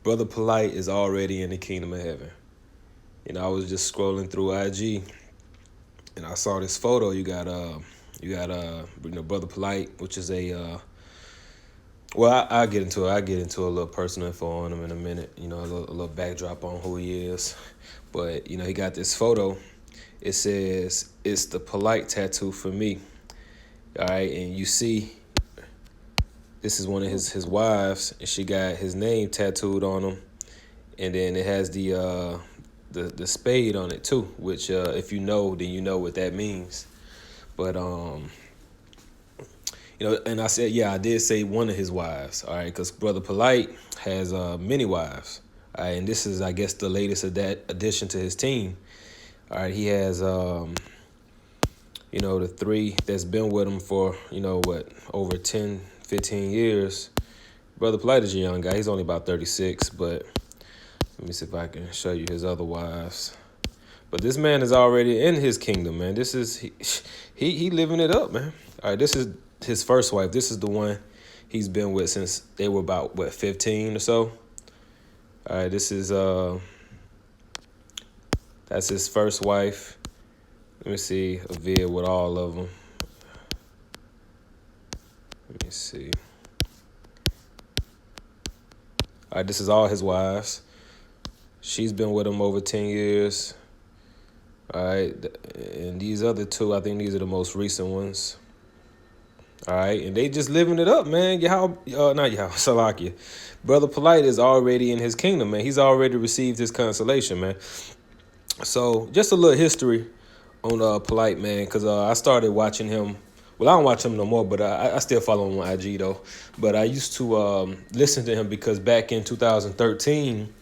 Brother Polight is already in the kingdom of heaven. I was just scrolling through IG and I saw this photo. You got Brother Polight, which is I'll get into it. I'll get into a little personal info on him in a minute. A little backdrop on who he is. But he got this photo. It says it's the Polight tattoo for me. All right, and you see, this is one of his wives, and she got his name tattooed on him, and then it has the spade on it too. Which if you know, then you know what that means. But and I said, yeah, I did say one of his wives, all right, because Brother Polight has many wives, all right, and this is, I guess, the latest of that addition to his team, all right. He has, the three that's been with him for, over 10, 15 years. Brother Polight is a young guy. He's only about 36, but let me see if I can show you his other wives. But this man is already in his kingdom, man. This is, he living it up, man. All right, this is his first wife. This is the one he's been with since they were about, 15 or so. All right, this is, that's his first wife. Let me see a vid with all of them. Let me see. All right, this is all his wives. She's been with him over 10 years. All right, and these other two, I think these are the most recent ones. All right, and they just living it up, man. Salakia. Brother Polight is already in his kingdom, man. He's already received his consolation, man. So just a little history on Polight, man, because I started watching him. Well, I don't watch him no more, but I still follow him on IG, though. But I used to listen to him because back in 2013,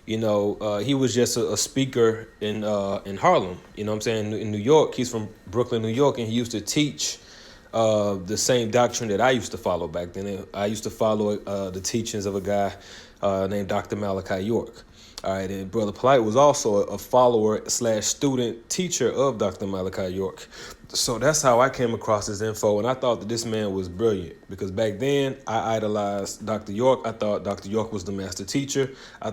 he was just a speaker in Harlem. You know what I'm saying? In New York. He's from Brooklyn, New York, and he used to teach the same doctrine that I used to follow back then. I used to follow the teachings of a guy named Dr. Malachi York. All right, and Brother Polight was also a follower/student teacher of Dr. Malachi York. So that's how I came across his info, and I thought that this man was brilliant because back then I idolized Dr. York. I thought Dr. York was the master teacher. I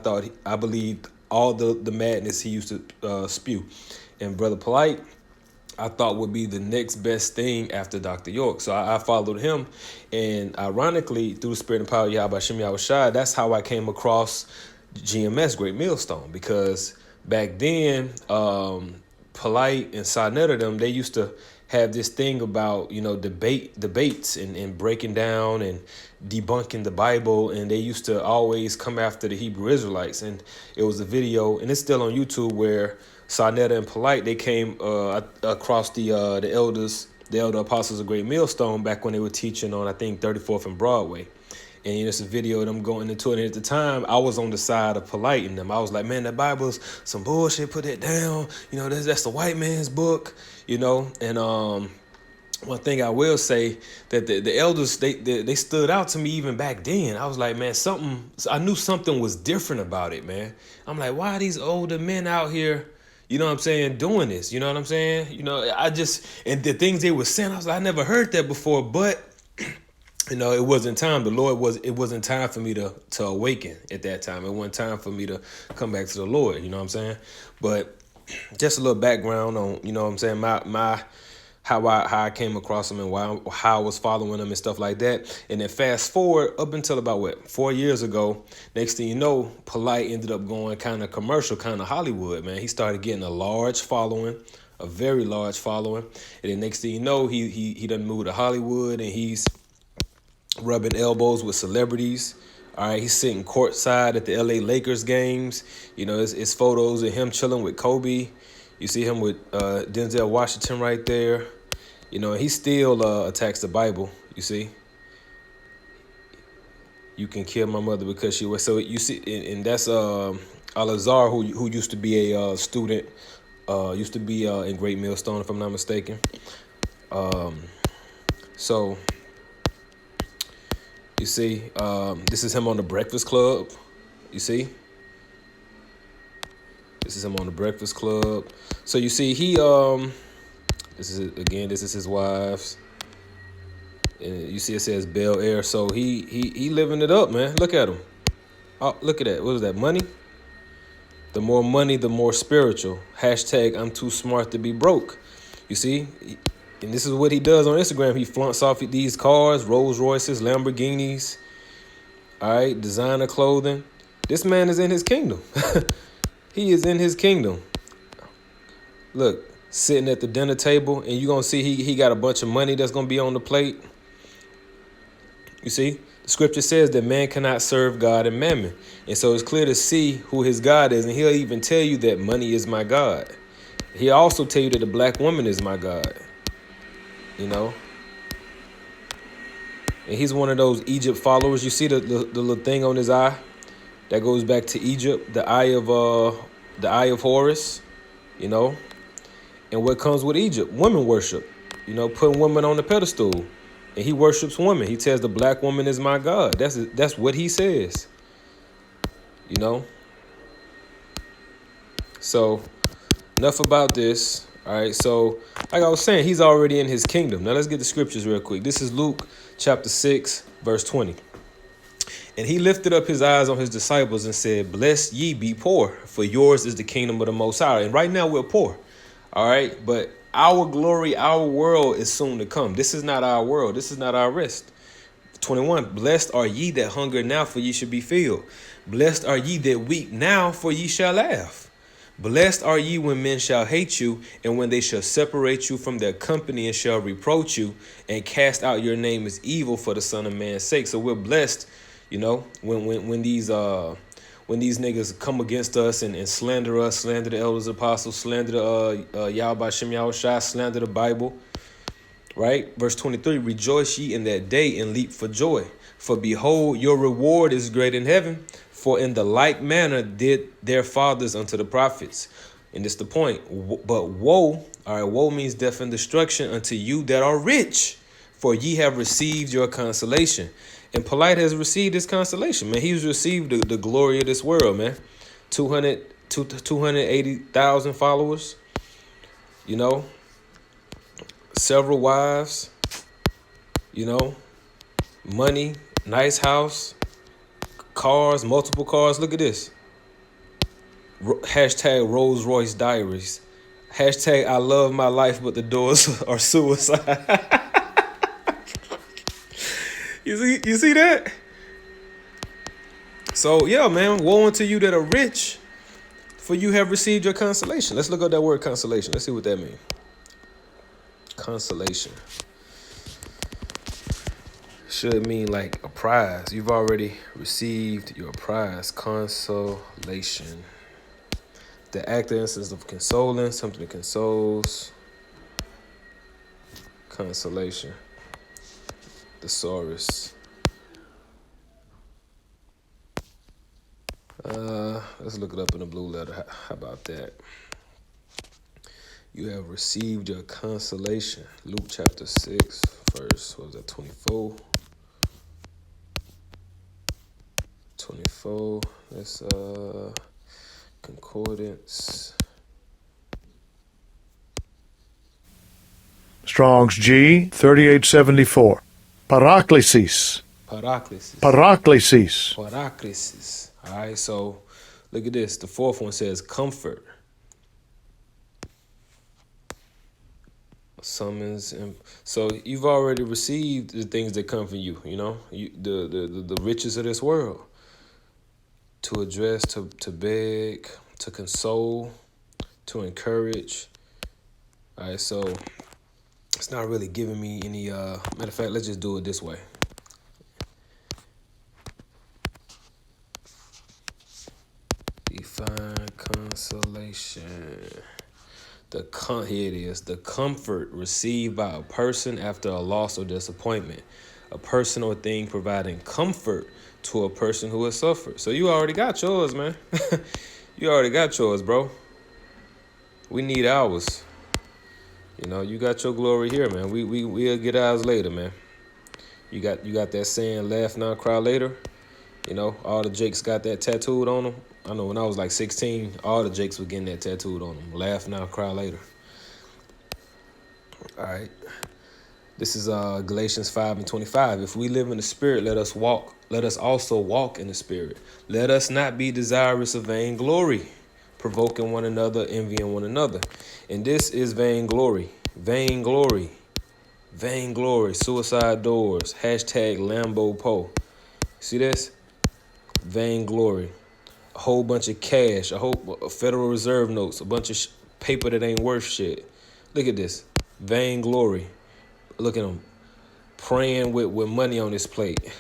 believed all the madness he used to spew. And Brother Polight, I thought would be the next best thing after Dr. York. So I followed him. And ironically, through the spirit and power of Yahweh Shem Yahweh Shai, that's how I came across GMS, Great Millstone. Because back then, Polight and Sonetta, them, they used to have this thing about, debates and breaking down and debunking the Bible. And they used to always come after the Hebrew Israelites. And it was a video, and it's still on YouTube, where Sonetta and Polight, they came across the elder apostles of Great Millstone back when they were teaching on, I think, 34th and Broadway. And it's a video of them going into it. And at the time, I was on the side of Polight and them. I was like, man, that Bible's some bullshit. Put it down. That's the white man's book. And one thing I will say, that the elders, they stood out to me even back then. I was like, man, I knew something was different about it, man. I'm like, why are these older men out here, doing this? You know what I'm saying? And the things they were saying, I was like, I never heard that before, but it wasn't time. It wasn't time for me to awaken at that time. It wasn't time for me to come back to the Lord, you know what I'm saying? But just a little background on, my how I came across him and how I was following him and stuff like that. And then fast forward up until about 4 years ago, next thing you know, Polight ended up going kind of commercial, kind of Hollywood, man. He started getting a large following, a very large following. And then next thing you know, he done moved to Hollywood and he's rubbing elbows with celebrities. All right, he's sitting courtside at the LA Lakers games. It's photos of him chilling with Kobe. You see him with Denzel Washington right there. He still attacks the Bible, you see. You can kill my mother because she was. So you see, and that's Al-Azhar, who used to be a student, used to be in Great Millstone, if I'm not mistaken. So you see, this is him on the Breakfast Club. You see? This is him on the Breakfast Club. So you see, this is his wives. And you see it says Bel Air. So he living it up, man. Look at him. Oh, look at that. What was that? Money? The more money, the more spiritual. Hashtag I'm too smart to be broke. You see? And this is what he does on Instagram. He flaunts off these cars, Rolls Royces, Lamborghinis, all right, designer clothing. This man is in his kingdom. He is in his kingdom. Look, sitting at the dinner table, and you're going to see he got a bunch of money that's going to be on the plate. You see? The scripture says that man cannot serve God and mammon. And so it's clear to see who his God is. And he'll even tell you that money is my God. He'll also tell you that the black woman is my God. You know? And he's one of those Egypt followers. You see the little thing on his eye? That goes back to Egypt, the eye of Horus, you know? And what comes with Egypt? Women worship. You know, putting women on the pedestal. And he worships women. He says the black woman is my God. That's what he says. You know? So, enough about this. All right, so like I was saying, he's already in his kingdom. Now let's get the scriptures real quick. This is Luke chapter 6, verse 20. And he lifted up his eyes on his disciples and said, "Blessed ye be poor, for yours is the kingdom of the Most High." And right now we're poor. All right, but our glory, our world is soon to come. This is not our world. This is not our rest. 21, blessed are ye that hunger now, for ye shall be filled. Blessed are ye that weep now, for ye shall laugh. Blessed are ye when men shall hate you, and when they shall separate you from their company, and shall reproach you, and cast out your name as evil for the Son of Man's sake. So we're blessed, you know, when these niggas come against us and slander us, slander the elders, apostles, slander Yahweh Shem Yahushua, slander the Bible. Right? Verse 23, rejoice ye in that day and leap for joy. For behold, your reward is great in heaven. For in the like manner did their fathers unto the prophets. And this is the point. But woe, all right, woe means death and destruction unto you that are rich. For ye have received your consolation. And Polight has received his consolation, man. He's received the glory of this world, man. 280,000 followers, you know. Several wives, you know, money, nice house, cars, multiple cars. Look at this. Hashtag Rolls Royce Diaries. Hashtag I love my life, but the doors are suicide. You see that? So, yeah, man, woe unto you that are rich, for you have received your consolation. Let's look up that word consolation. Let's see what that means. Consolation should mean like a prize. You've already received your prize. Consolation. The active instance of consoling, something that consoles. Consolation. Thesaurus. Let's look it up in the blue letter. How about that? You have received your consolation. Luke chapter 6, verse, what was that, 24? 24, that's concordance. Strong's G, 3874. Paraklesis. Paraklesis. Paraklesis. Paraklesis. All right, so look at this. The fourth one says comfort. Summons, and so you've already received the things that come from you. You know, the riches of this world. To address, to beg, to console, to encourage. All right, so it's not really giving me any. Matter of fact, let's just do it this way. Define consolation. Here it is. The comfort received by a person after a loss or disappointment. A person or thing providing comfort to a person who has suffered. So you already got yours, man. You already got yours, bro. We need ours. You know, you got your glory here, man. We'll get ours later, man. You got that saying, laugh now, cry later. You know, all the Jakes got that tattooed on them. I know when I was like 16, all the Jakes were getting that tattooed on them. Laugh now, cry later. All right. This is Galatians 5:25. If we live in the spirit, let us walk let us also walk in the Spirit. Let us not be desirous of vainglory, provoking one another, envying one another. And this is vainglory. Vainglory. Vainglory. Suicide doors. Hashtag Lambo Po. See this? Vainglory. A whole bunch of cash. A whole Federal Reserve notes. A bunch of paper that ain't worth shit. Look at this. Vainglory. Look at them. Praying with money on his plate.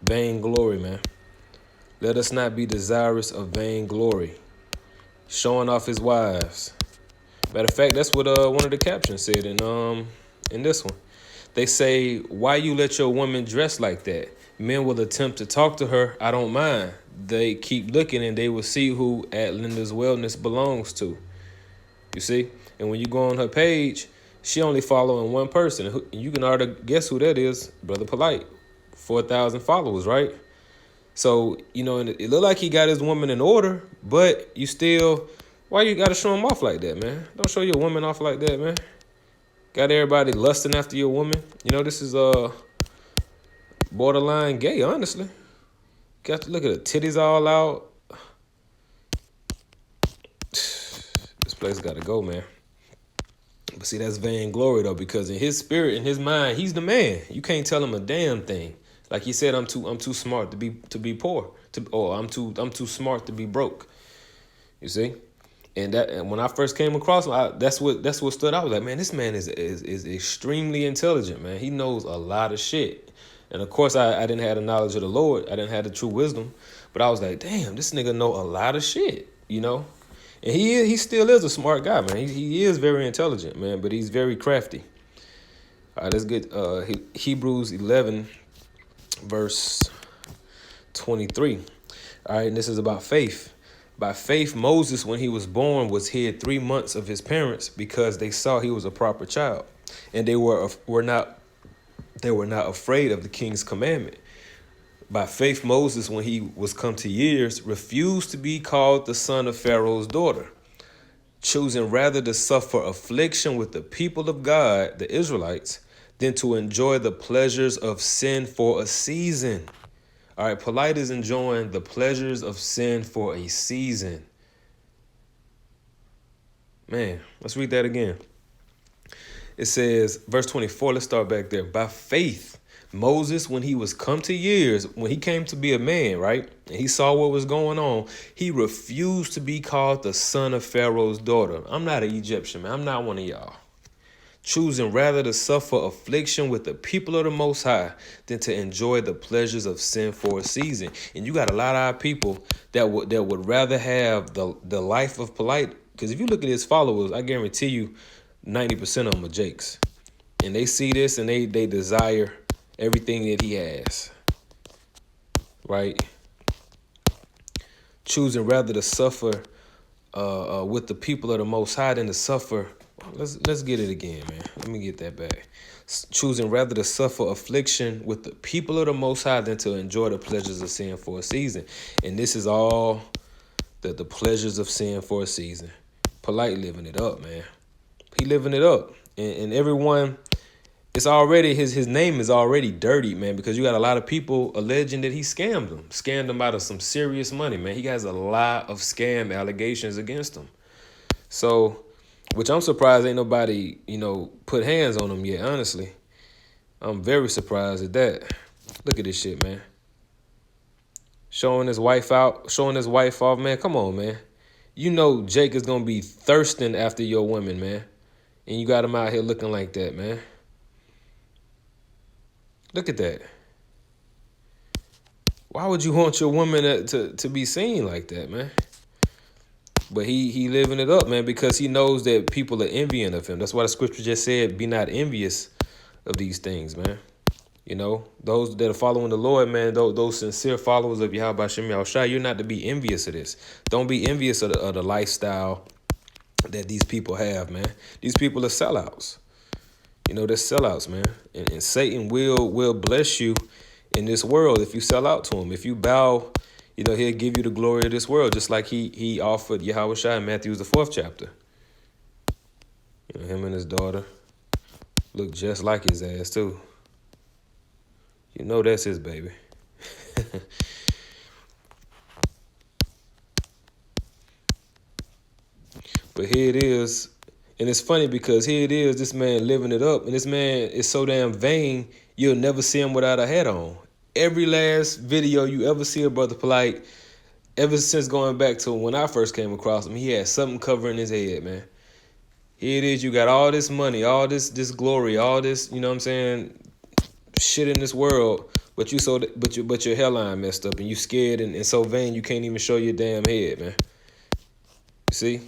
Vainglory, man. Let us not be desirous of vainglory. Showing off his wives. Matter of fact, that's what one of the captions said in this one. They say, why you let your woman dress like that? Men will attempt to talk to her. I don't mind. They keep looking and they will see who at Linda's Wellness belongs to. You see? And when you go on her page, she only following one person. You can already guess who that is. Brother Polight. 4,000 followers, right? So, and it looked like he got his woman in order, but you still, why you got to show him off like that, man? Don't show your woman off like that, man. Got everybody lusting after your woman. This is borderline gay, honestly. Got to look at the titties all out. This place got to go, man. But see, that's vainglory, though, because in his spirit, in his mind, he's the man. You can't tell him a damn thing. Like he said, I'm too smart to be poor, or I'm too smart to be broke. You see, and when I first came across him, that's what stood out. I was like, man, this man is extremely intelligent, man. He knows a lot of shit. And of course, I didn't have the knowledge of the Lord. I didn't have the true wisdom, but I was like, damn, this nigga know a lot of shit, And he still is a smart guy, man. He is very intelligent, man, but he's very crafty. All right, let's get Hebrews 11. Verse 23. All right, and this is about faith. By faith, Moses, when he was born, was hid 3 months of his parents because they saw he was a proper child, and they were not afraid of the king's commandment. By faith, Moses, when he was come to years, refused to be called the son of Pharaoh's daughter, choosing rather to suffer affliction with the people of God, the Israelites, than to enjoy the pleasures of sin for a season. All right, Polight is enjoying the pleasures of sin for a season. Man, let's read that again. It says, verse 24, let's start back there. By faith, Moses, when he was come to years, when he came to be a man, right, and he saw what was going on, he refused to be called the son of Pharaoh's daughter. I'm not an Egyptian, man. I'm not one of y'all. Choosing rather to suffer affliction with the people of the Most High than to enjoy the pleasures of sin for a season. And you got a lot of our people that would rather have the life of Polight. Because if you look at his followers, I guarantee you 90% of them are Jakes. And they see this and they desire everything that he has. Right? Choosing rather to suffer with the people of the Most High than to suffer. Let's get it again, man. Let me get that back. Choosing rather to suffer affliction with the people of the Most High than to enjoy the pleasures of sin for a season. And this is all the pleasures of sin for a season. Polight living it up, man. He living it up. And everyone, it's already, his name is already dirty, man, because you got a lot of people alleging that he scammed them out of some serious money, man. He has a lot of scam allegations against him. So, which I'm surprised ain't nobody, put hands on him yet, honestly. I'm very surprised at that. Look at this shit, man. Showing his wife off, man. Come on, man. Jake is going to be thirsting after your women, man. And you got him out here looking like that, man. Look at that. Why would you want your woman to be seen like that, man? But he living it up, man, because he knows that people are envying of him. That's why the scripture just said, be not envious of these things, man. Those that are following the Lord, man, those sincere followers of Yahweh Shem Yahushua, you're not to be envious of this. Don't be envious of the lifestyle that these people have, man. These people are sellouts. They're sellouts, man. And Satan will bless you in this world if you sell out to him. If you bow, he'll give you the glory of this world, just like he offered Yahweh Shai in Matthew the 4th chapter. Him and his daughter look just like his ass, too. That's his baby. But here it is. And it's funny because here it is, this man living it up. And this man is so damn vain, you'll never see him without a hat on. Every last video you ever see of Brother Polight, ever since going back to when I first came across him, he had something covering his head, man. Here it is, you got all this money, all this glory, all this, you know what I'm saying, shit in this world, but your hairline messed up and you scared and so vain you can't even show your damn head, man. You see?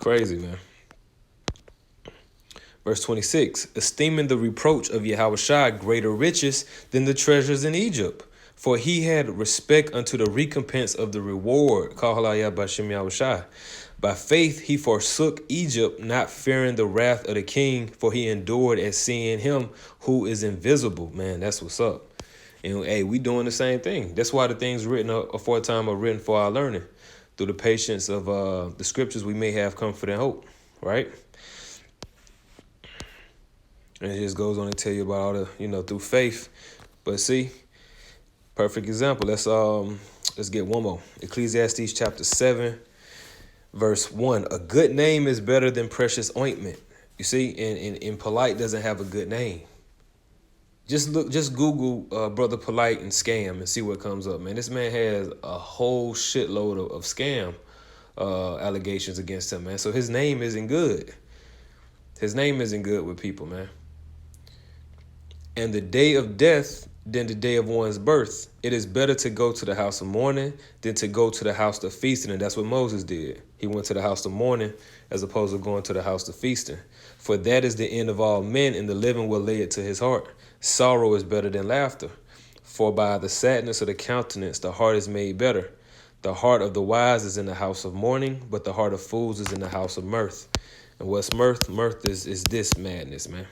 Crazy, man. Verse 26, esteeming the reproach of Yahushua greater riches than the treasures in Egypt, for he had respect unto the recompense of the reward. By faith he forsook Egypt, not fearing the wrath of the king, for he endured as seeing him who is invisible. Man, that's what's up. And hey, we doing the same thing. That's why the things written aforetime are written for our learning. Through the patience of the scriptures, we may have comfort and hope, right? And it just goes on to tell you about all the, through faith. But see, perfect example. Let's get one more. Ecclesiastes chapter 7, verse 1. A good name is better than precious ointment. You see, and Polight doesn't have a good name. Just Google Brother Polight and scam and see what comes up, man. This man has a whole shitload of scam allegations against him, man. So his name isn't good. His name isn't good with people, man. And the day of death than the day of one's birth. It is better to go to the house of mourning than to go to the house of feasting. And that's what Moses did. He went to the house of mourning as opposed to going to the house of feasting. For that is the end of all men, and the living will lay it to his heart. Sorrow is better than laughter. For by the sadness of the countenance, the heart is made better. The heart of the wise is in the house of mourning, but the heart of fools is in the house of mirth. And what's mirth? Mirth is this madness, man.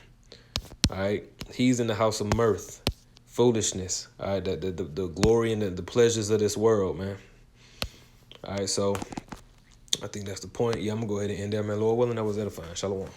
All right, he's in the house of mirth, foolishness. All right, the glory and the pleasures of this world, man. All right, so I think that's the point. Yeah, I'm gonna go ahead and end there, man. Lord willing, that was edifying. Shalom.